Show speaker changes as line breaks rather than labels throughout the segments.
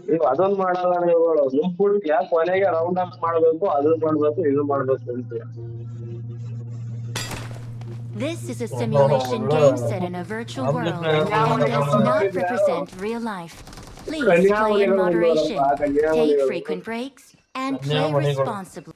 ನೀವು ಅದೊಂದ್ ಮಾಡಲ್ಲ ನೀವುಗಳು ನುಗ್ಬಿಟ್ಟು ಯಾಕೆ ಕೊನೆಗೆ ರೌಂಡ್ ಅಪ್ ಮಾಡ್ಬೇಕು ಅದು ಮಾಡ್ಬೇಕು ಇದು ಮಾಡ್ಬೇಕು ಅಂತ.
This is a simulation game set in a virtual world and does not represent real life. Please play in moderation, take frequent breaks, and play responsibly.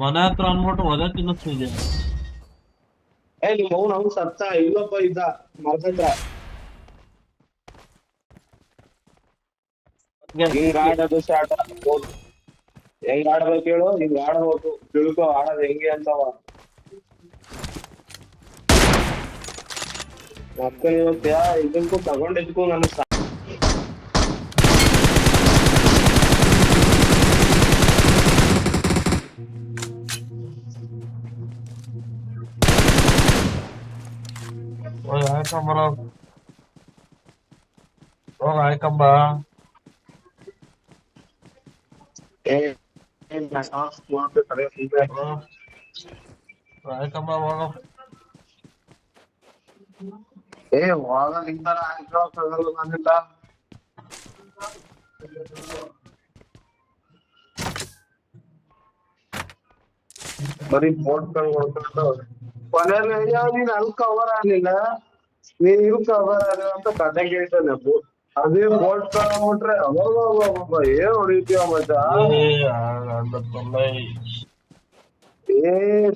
ಮನೆ ಹತ್ರ ಅನ್ಬಿಟ್ಟು ಒದೆ ತಿನ್ನಿಸ್ತಿದ್ಯಾ?
ನಿಮ್ಮ ಅವ್ನು ಸತ್ತ ಇಲ್ಲೊಬ್ಬ ಇದ್ದ ಮರ್ದತ್ರ ಹಿಂಗ್ ಆಡೋದು ಸ್ಟಾರ್ಟ್ ಆಗ್ಬೋದು. ಹೆಂಗ್ ಆಡ್ಬೇಕು ಹೇಳು, ಹಿಂಗ್ ಆಡ್ಬೇಕು ತಿಳ್ಕೊ ಆಡೋದು ಹೆಂಗೆ ಅಂತವ. ಮತ್ತೆ ಇವತ್ತು ಇದಕ್ಕೂ ತಗೊಂಡಿದ್ಕು ನನಗ್
ಆಯ್ಕಂಬ ಆಯ್ಕಂಬ
ಹೋಗಲಿಂದ ನಾನಿಲ್ಲ. ಬರೀ ಬೋಟ್ಗಳು ಹೊಡ್ಕೊಂಡು ಕೊನೆಯಲ್ಲಿ ನೀನ್ ಅಲ್ಲಿ ಕವರ್ ಆಗ್ಲಿಲ್ಲ, ನೀನ್ ಇರು ಕವರ್ ಆಗ ಅಂತ ಕತೆ ಕೇಳ್ತಾನೆ. ಅದೇ ಬೋಟ್ ತಗೊಂಡ್ಬಿಟ್ರೆ ಅವಾಗ ಏನ್ ಹೊಡಿತೀವ ಮಚ್ಚ.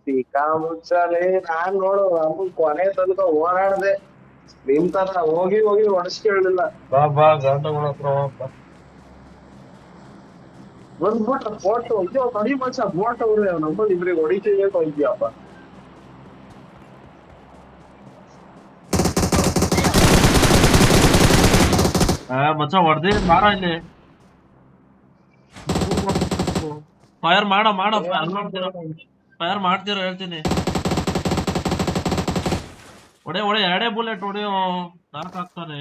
ತೀಕಾ ಮುಚ್ಚಾಲೆ ನಾನ್ ನೋಡು ಅಮ್ಮ ಕೊನೆ ತನಕ ಓಡಾಡ್ದೆ ನಿಮ್ ತರ ಹೋಗಿ ಹೋಗಿ ಹೊಡಸ್ಕೇಳಿಲ್ಲ. ಬಂದ್ಬಿಟ್ರ ಬೋಟ್ ಅಯ್ಯೋ ಕಡಿ ಮಚ್ಚ ಬೋಟ್ ಅವ್ರೆ ನಮ್ಮಲ್ಲಿ ಇಬ್ರಿಗೆ ಹೊಡಿತೀವಿ ಹೋಗ್ತೀಯಪ್ಪ.
ಮಚ್ಚ ಹೊಡ್ದಿ ಮಾರ ಇಲ್ಲಿ ಫೈರ್ ಮಾಡ ಫೈರ್ ಮಾಡ್ತೀರ ಹೇಳ್ತೀನಿ. ಒಡೆ ಎರಡೇ ಬುಲೆಟ್ ಹೊಡೆಯೋ ಸಾಕಾಗ್ತಾನೆ.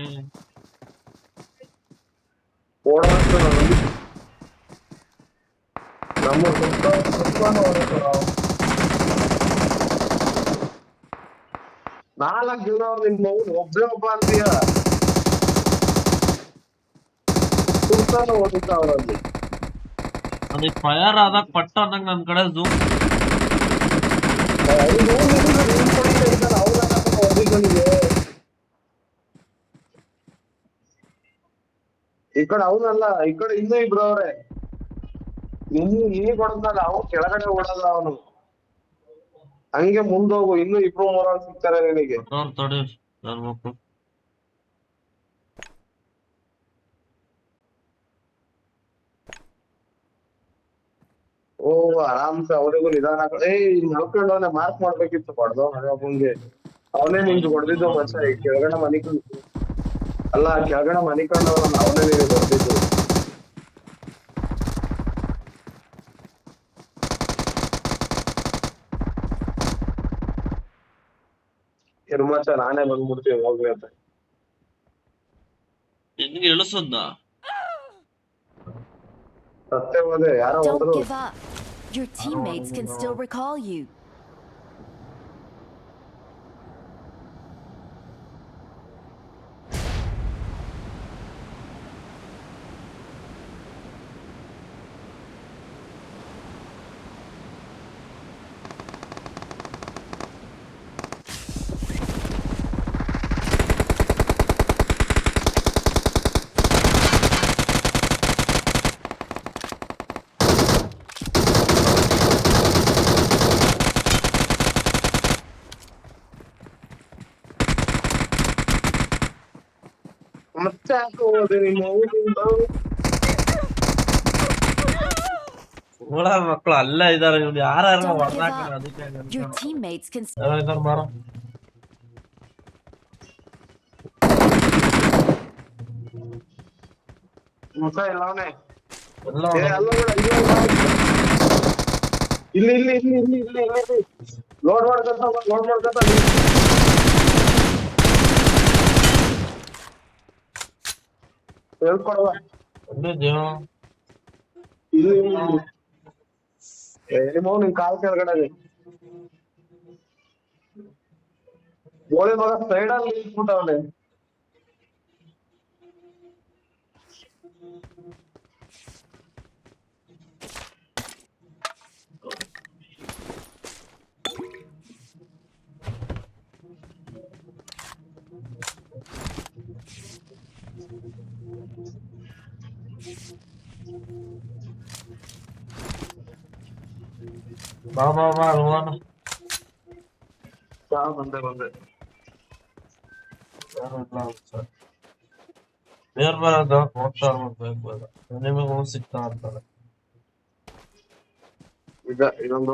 ನಾಲ್ಕು ಜನ ನಿನ್ ಮಗನ್ ಒಬ್ಬನೇ ಒಬ್ಬ ಅಂತೀಯ ಸುತ್ತಾನ ಓದಿದ್ದ ಅವರಲ್ಲಿ.
ಅದಕ್ಕೆ ಫೈರ್ ಆದಾಗ ಪಟ್ಟ ಅನ್ನಂಗ್ ನನ್ ಕಡೆ ಝೂಮ್
ಈ ಕಡೆ ಅವನಲ್ಲ, ಈ ಕಡೆ ಇನ್ನೂ ಇಬ್ರು ಅವ್ರೆ. ಈಗ ಹೊಡೆದ್ನಲ್ಲ ಅವ್ನು ಕೆಳಗಡೆ ಓಡಲ್ಲ ಅವನು. ಹಂಗೆ ಮುಂದೋಗು, ಇನ್ನೂ ಇಬ್ರು ಮೂರ ಸಿಗ್ತಾರೆ ನಿನಗೆ. ಓ ಆರಾಮ್ಸೆ ಅವನಿಗೂ ನಿಧಾನ ನಡ್ಕೊಂಡವನೆ ಮಾರ್ಕ್ ಮಾಡ್ಬೇಕಿತ್ತು ಹೊಡೆದವ್ ಹಂಗೆ. ಅವನೇ ನಿಂಗೆ ಹೊಡೆದಿದ್ದು ಮಚ್ಚ. ಕೆಳಗಡೆ ಮನಿಕೊಂಡು ಅಲ್ಲ ಕೆಳಗಡೆ ಮನಿಕೊಂಡವನ ಅವನೇ ನಿನಗೆ ಹೊಡೆದಿದ್ದು. ಇರ್ಮಚ್ಚ ನಾನೇ ಬಂದ್ಬಿಡ್ತೀವಿ ಹೋಗ್ಲಿ ಅಂತ.
ನಿನ್ಗೆ ಇಳಿಸದ್ನ
ಸತ್ತೇ ಹೋದೆ ಯಾರೋ
Don't give up. Your teammates can still recall you.
ಮತ್ತೆ ಯಾಕೆ ಹೋದೆ ನಿಮ್ಮ ಊರಿಂದ?
ಮಕ್ಕಳು ಅಲ್ಲೇ ಇದಾರೆ. ಇವ್ನು ಯಾರು
Don't give up. Your teammates can
ಮಾರ
ಮುಖ ಇಲ್ಲ ಅವನೇ. ಇಲ್ಲಿ ಇಲ್ಲಿ ಇಲ್ಲಿ ಇಲ್ಲಿ ಇಲ್ಲಿ ಇಲ್ಲಿ ಲೋಡ್ ಮಾಡ್ಕೊಂತ ಹೇಳ್ಕೊಡುವ
ಎಲ್ಲಿದ್ಯೋ
ಇಲ್ಲಿ ನಿಮ್ಮ ನಿನ್ ಕಾಲ್ ಕೆಳಗಡೆ ಗೋಳಿ ಮಗ ಸೈಡ್ ಅಲ್ಲಿ ನಿಂತ್ಬಿಟ್ಟವನೆ
ಬಾ ರೋಹನ್
ಬಂದೆ
ಬೇರೆ ಬರೋದು ಹೋಗ್ತಾ ಇರ್ಬೇಕು ನಿಮಗೂ ಸಿಗ್ತಾ ಇರ್ತಾರೆ
ಈಗ ಇದೊಂದು